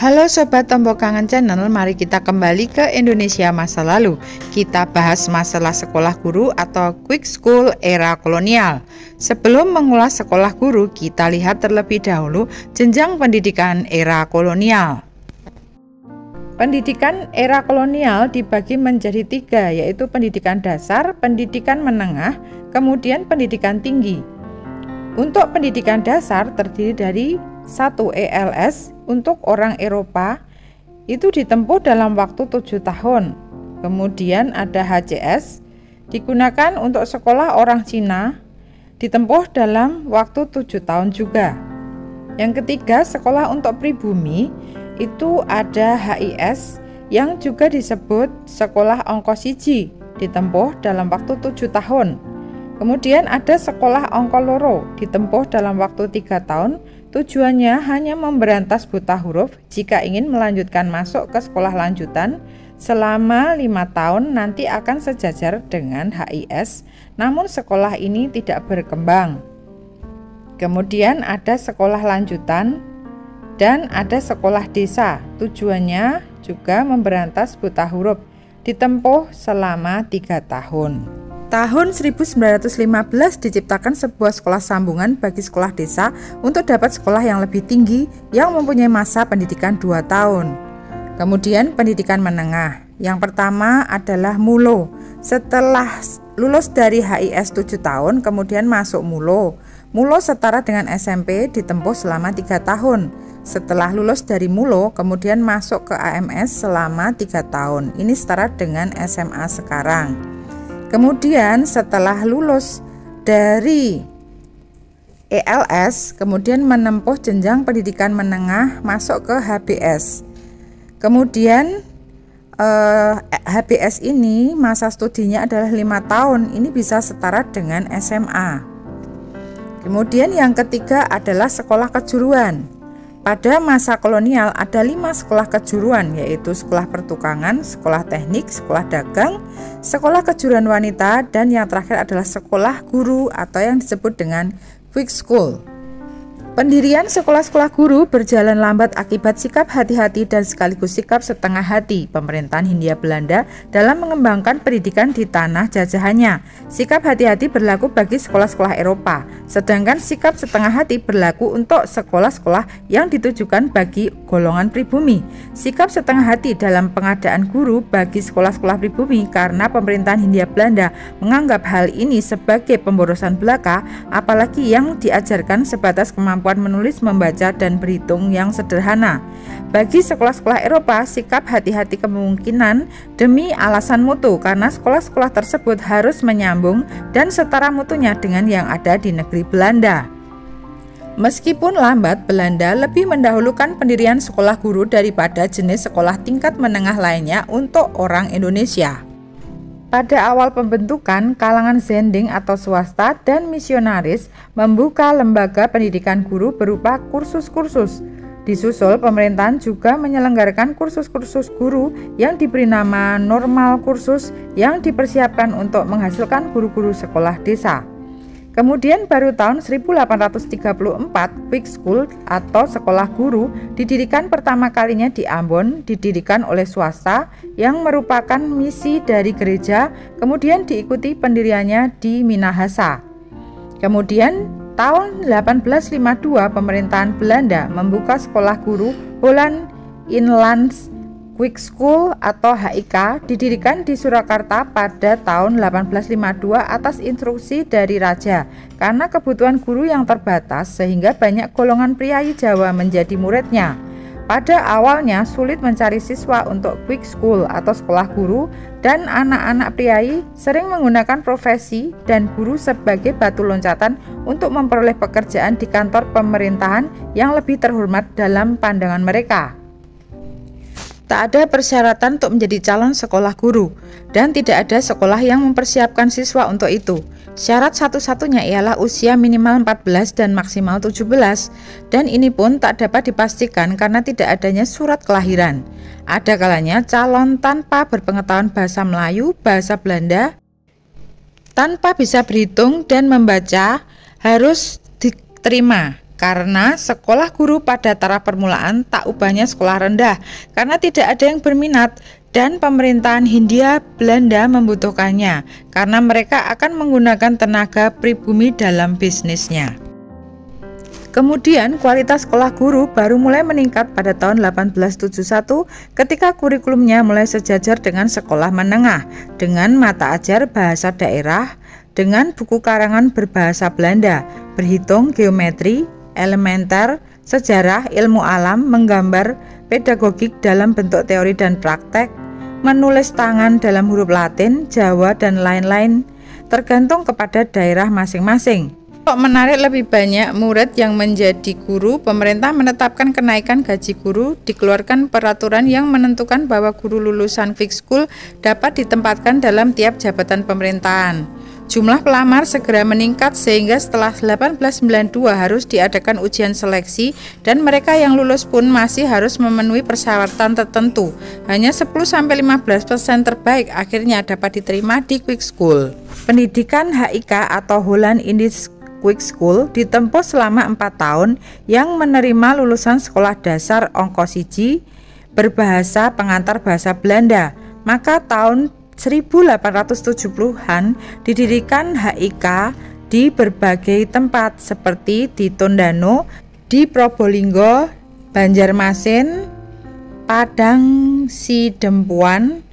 Halo Sobat Tombok Kangen Channel, mari kita kembali ke Indonesia masa lalu. Kita bahas masalah sekolah guru atau quick school era kolonial. Sebelum mengulas sekolah guru, kita lihat terlebih dahulu jenjang pendidikan era kolonial. Pendidikan era kolonial dibagi menjadi tiga, yaitu pendidikan dasar, pendidikan menengah, kemudian pendidikan tinggi. Untuk pendidikan dasar terdiri dari 1 ELS untuk orang Eropa, itu ditempuh dalam waktu 7 tahun. Kemudian ada HCS, digunakan untuk sekolah orang Cina, ditempuh dalam waktu 7 tahun juga. Yang ketiga, sekolah untuk pribumi, itu ada HIS yang juga disebut sekolah ongkosiji, ditempuh dalam waktu 7 tahun. Kemudian ada sekolah ongkoloro, ditempuh dalam waktu 3 tahun. Tujuannya hanya memberantas buta huruf. Jika ingin melanjutkan masuk ke sekolah lanjutan selama 5 tahun nanti akan sejajar dengan HIS, namun sekolah ini tidak berkembang. Kemudian ada sekolah lanjutan dan ada sekolah desa. Tujuannya juga memberantas buta huruf, ditempuh selama 3 tahun. Tahun 1915 diciptakan sebuah sekolah sambungan bagi sekolah desa untuk dapat sekolah yang lebih tinggi yang mempunyai masa pendidikan 2 tahun. Kemudian pendidikan menengah. Yang pertama adalah MULO. Setelah lulus dari HIS 7 tahun, kemudian masuk MULO. MULO setara dengan SMP, ditempuh selama 3 tahun. Setelah lulus dari MULO, kemudian masuk ke AMS selama 3 tahun. Ini setara dengan SMA sekarang. Kemudian setelah lulus dari ELS, kemudian menempuh jenjang pendidikan menengah masuk ke HBS. Kemudian HBS ini masa studinya adalah 5 tahun, ini bisa setara dengan SMA. Kemudian yang ketiga adalah sekolah kejuruan. Pada masa kolonial ada 5 sekolah kejuruan, yaitu sekolah pertukangan, sekolah teknik, sekolah dagang, sekolah kejuruan wanita, dan yang terakhir adalah sekolah guru atau yang disebut dengan quick school. Pendirian sekolah-sekolah guru berjalan lambat akibat sikap hati-hati dan sekaligus sikap setengah hati pemerintahan Hindia Belanda dalam mengembangkan pendidikan di tanah jajahannya. Sikap hati-hati berlaku bagi sekolah-sekolah Eropa, sedangkan sikap setengah hati berlaku untuk sekolah-sekolah yang ditujukan bagi golongan pribumi. Sikap setengah hati dalam pengadaan guru bagi sekolah-sekolah pribumi karena pemerintahan Hindia Belanda menganggap hal ini sebagai pemborosan belaka, apalagi yang diajarkan sebatas kemampuan menulis, membaca, dan berhitung yang sederhana. Bagi sekolah-sekolah Eropa, sikap hati-hati kemungkinan demi alasan mutu karena sekolah-sekolah tersebut harus menyambung dan setara mutunya dengan yang ada di negeri Belanda. Meskipun lambat, Belanda lebih mendahulukan pendirian sekolah guru daripada jenis sekolah tingkat menengah lainnya untuk orang Indonesia. Pada awal pembentukan, kalangan zending atau swasta dan misionaris membuka lembaga pendidikan guru berupa kursus-kursus. Disusul, pemerintahan juga menyelenggarakan kursus-kursus guru yang diberi nama normal kursus yang dipersiapkan untuk menghasilkan guru-guru sekolah desa. Kemudian baru tahun 1834 quick school atau sekolah guru didirikan pertama kalinya di Ambon, didirikan oleh swasta yang merupakan misi dari gereja, kemudian diikuti pendiriannya di Minahasa. Kemudian tahun 1852 pemerintahan Belanda membuka sekolah guru Holland Inlands Quick School atau HIK didirikan di Surakarta pada tahun 1852 atas instruksi dari raja. Karena kebutuhan guru yang terbatas sehingga banyak golongan priayi Jawa menjadi muridnya. Pada awalnya sulit mencari siswa untuk quick school atau sekolah guru dan anak-anak priayi sering menggunakan profesi dan guru sebagai batu loncatan untuk memperoleh pekerjaan di kantor pemerintahan yang lebih terhormat dalam pandangan mereka. Tak ada persyaratan untuk menjadi calon sekolah guru dan tidak ada sekolah yang mempersiapkan siswa untuk itu. Syarat satu-satunya ialah usia minimal 14 dan maksimal 17 dan ini pun tak dapat dipastikan karena tidak adanya surat kelahiran. Ada kalanya calon tanpa berpengetahuan bahasa Melayu, bahasa Belanda, tanpa bisa berhitung dan membaca harus diterima. Karena sekolah guru pada taraf permulaan tak ubahnya sekolah rendah, karena tidak ada yang berminat dan pemerintahan Hindia Belanda membutuhkannya, karena mereka akan menggunakan tenaga pribumi dalam bisnisnya. Kemudian kualitas sekolah guru baru mulai meningkat pada tahun 1871 ketika kurikulumnya mulai sejajar dengan sekolah menengah, dengan mata ajar bahasa daerah, dengan buku karangan berbahasa Belanda, berhitung, geometri, elementer, sejarah, ilmu alam, menggambar, pedagogik dalam bentuk teori dan praktek, menulis tangan dalam huruf Latin, Jawa, dan lain-lain, tergantung kepada daerah masing-masing. Untuk menarik lebih banyak murid yang menjadi guru, pemerintah menetapkan kenaikan gaji guru, dikeluarkan peraturan yang menentukan bahwa guru lulusan Quick School dapat ditempatkan dalam tiap jabatan pemerintahan. Jumlah pelamar segera meningkat sehingga setelah 1892 harus diadakan ujian seleksi dan mereka yang lulus pun masih harus memenuhi persyaratan tertentu. Hanya 10-15% terbaik akhirnya dapat diterima di Quick School. Pendidikan HIK atau Holland Indisch Quick School ditempuh selama 4 tahun yang menerima lulusan sekolah dasar Ongkosiji berbahasa pengantar bahasa Belanda. Maka tahun 1870-an didirikan HIK di berbagai tempat seperti di Tondano, di Probolinggo, Banjarmasin, Padang Sidempuan,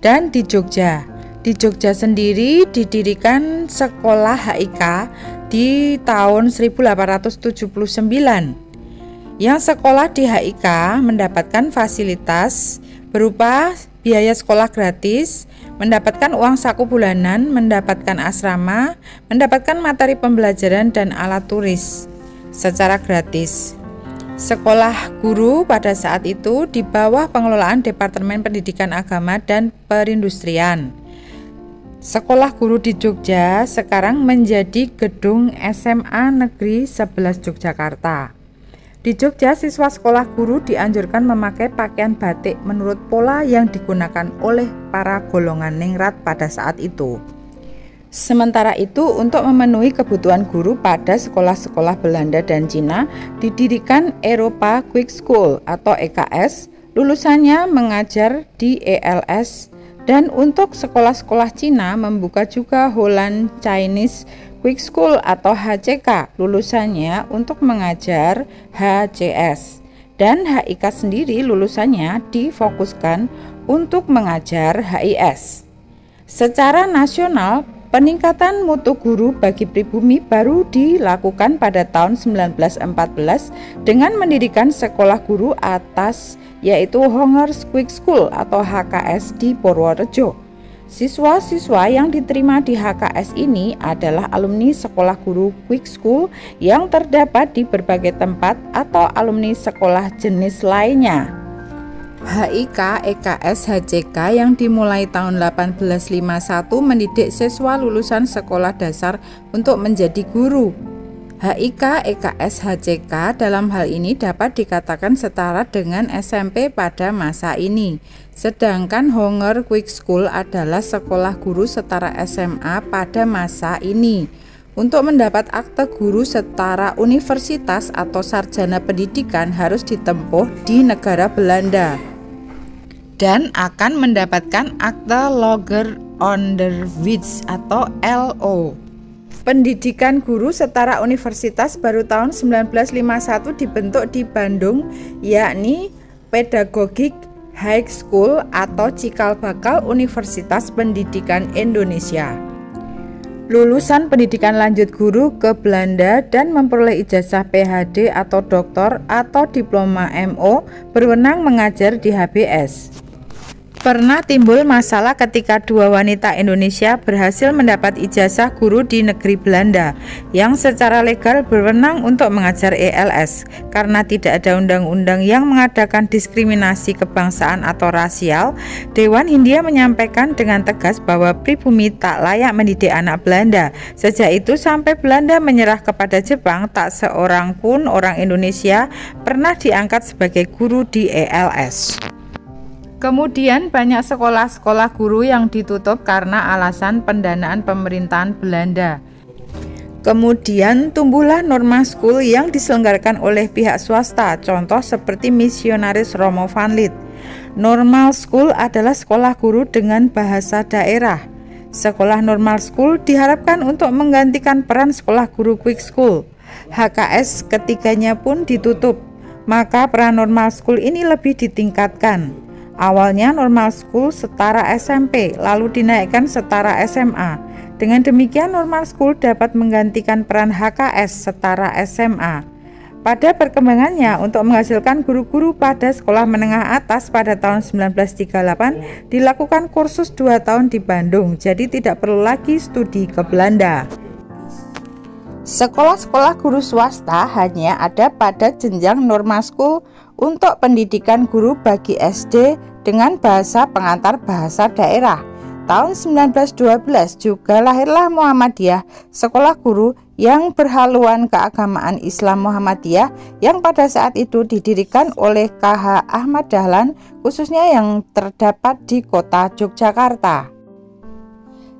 dan di Jogja. Di Jogja sendiri didirikan sekolah HIK di tahun 1879. Yang sekolah di HIK mendapatkan fasilitas berupa biaya sekolah gratis, mendapatkan uang saku bulanan, mendapatkan asrama, mendapatkan materi pembelajaran dan alat tulis secara gratis. Sekolah guru pada saat itu di bawah pengelolaan Departemen Pendidikan Agama dan Perindustrian. Sekolah guru di Jogja sekarang menjadi gedung SMA Negeri 11 Yogyakarta. Di Jogja, siswa sekolah guru dianjurkan memakai pakaian batik menurut pola yang digunakan oleh para golongan ningrat pada saat itu. Sementara itu, untuk memenuhi kebutuhan guru pada sekolah-sekolah Belanda dan Cina, didirikan Eropa Quick School atau EKS, lulusannya mengajar di ELS, dan untuk sekolah-sekolah Cina membuka juga Holland Chinese Quick School atau HCK, lulusannya untuk mengajar HCS, dan HIK sendiri lulusannya difokuskan untuk mengajar HIS. Secara nasional, peningkatan mutu guru bagi pribumi baru dilakukan pada tahun 1914 dengan mendirikan sekolah guru atas yaitu Hongers Quick School atau HKS di Purworejo. Siswa-siswa yang diterima di HKS ini adalah alumni sekolah guru Quick School yang terdapat di berbagai tempat atau alumni sekolah jenis lainnya. HIK, EKS, HCK yang dimulai tahun 1851 mendidik siswa lulusan sekolah dasar untuk menjadi guru. HIK, EKS, HCK dalam hal ini dapat dikatakan setara dengan SMP pada masa ini. Sedangkan Honger Quick School adalah sekolah guru setara SMA pada masa ini. Untuk mendapat akte guru setara universitas atau sarjana pendidikan harus ditempuh di negara Belanda dan akan mendapatkan akte Logger Onderwijs atau LO. Pendidikan guru setara universitas baru tahun 1951 dibentuk di Bandung, yakni Pedagogic High School atau Cikal Bakal Universitas Pendidikan Indonesia. Lulusan pendidikan lanjut guru ke Belanda dan memperoleh ijazah PhD atau doktor atau diploma MO berwenang mengajar di HBS. Pernah timbul masalah ketika dua wanita Indonesia berhasil mendapat ijazah guru di negeri Belanda yang secara legal berwenang untuk mengajar ELS. Karena tidak ada undang-undang yang mengadakan diskriminasi kebangsaan atau rasial, Dewan Hindia menyampaikan dengan tegas bahwa pribumi tak layak mendidik anak Belanda. Sejak itu sampai Belanda menyerah kepada Jepang, tak seorang pun orang Indonesia pernah diangkat sebagai guru di ELS. Kemudian banyak sekolah-sekolah guru yang ditutup karena alasan pendanaan pemerintahan Belanda. Kemudian tumbuhlah normal school yang diselenggarakan oleh pihak swasta, contoh seperti Misionaris Romo Van Lith. Normal school adalah sekolah guru dengan bahasa daerah. Sekolah normal school diharapkan untuk menggantikan peran sekolah guru quick school. HKS ketiganya pun ditutup, maka peran normal school ini lebih ditingkatkan. Awalnya normal school setara SMP, lalu dinaikkan setara SMA. Dengan demikian normal school dapat menggantikan peran HKS setara SMA. Pada perkembangannya, untuk menghasilkan guru-guru pada sekolah menengah atas pada tahun 1938 dilakukan kursus 2 tahun di Bandung, jadi tidak perlu lagi studi ke Belanda. Sekolah-sekolah guru swasta hanya ada pada jenjang normal school untuk pendidikan guru bagi SD dengan bahasa pengantar bahasa daerah. Tahun 1912 juga lahirlah Muhammadiyah, sekolah guru yang berhaluan keagamaan Islam Muhammadiyah yang pada saat itu didirikan oleh KH Ahmad Dahlan, khususnya yang terdapat di kota Yogyakarta.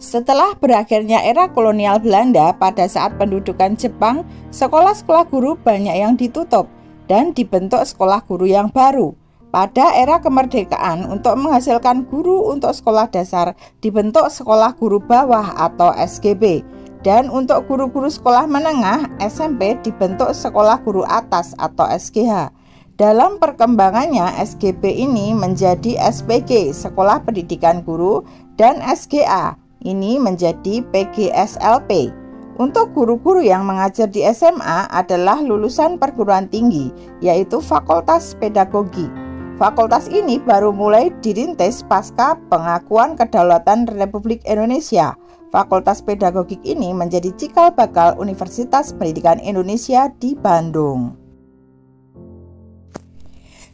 Setelah berakhirnya era kolonial Belanda pada saat pendudukan Jepang, sekolah-sekolah guru banyak yang ditutup dan dibentuk sekolah guru yang baru. Pada era kemerdekaan, untuk menghasilkan guru untuk sekolah dasar dibentuk sekolah guru bawah atau SGB, dan untuk guru-guru sekolah menengah SMP dibentuk sekolah guru atas atau SGH. Dalam perkembangannya, SGB ini menjadi SPG, Sekolah Pendidikan Guru, dan SGA ini menjadi PGSLP. Untuk guru-guru yang mengajar di SMA adalah lulusan perguruan tinggi, yaitu Fakultas Pedagogi. Fakultas ini baru mulai dirintis pasca pengakuan kedaulatan Republik Indonesia. Fakultas Pedagogik ini menjadi cikal bakal Universitas Pendidikan Indonesia di Bandung.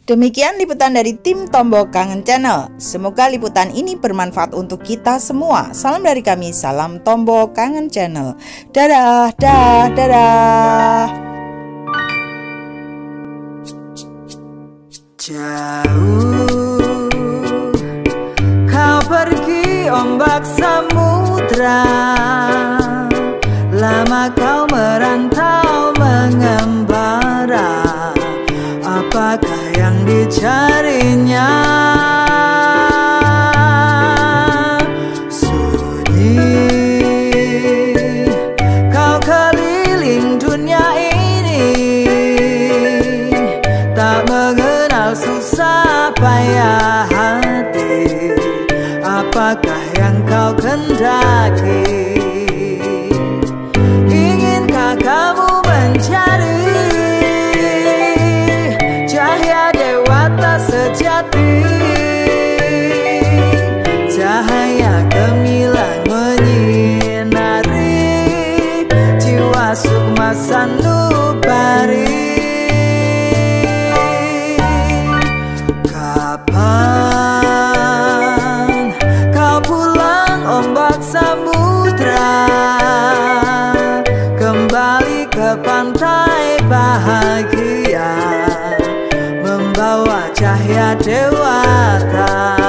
Demikian liputan dari tim Tombo Kangen Channel. Semoga liputan ini bermanfaat untuk kita semua. Salam dari kami, salam Tombo Kangen Channel. Dadah, dadah, dadah. Jauh kau pergi ombak samudra, lama kau merantau mengembara, apakah yang dicarinya? Sunyi kau keliling dunia ini, tak mengenal susah payah hati, apakah yang kau kendaki? Inginkah kamu mencari cahaya dewata sejati, cahaya gemilang menyinari jiwa sukma sanubari? Kapan kau pulang ombak samudra, kembali ke pantai bahagia, membawa cahaya dewata?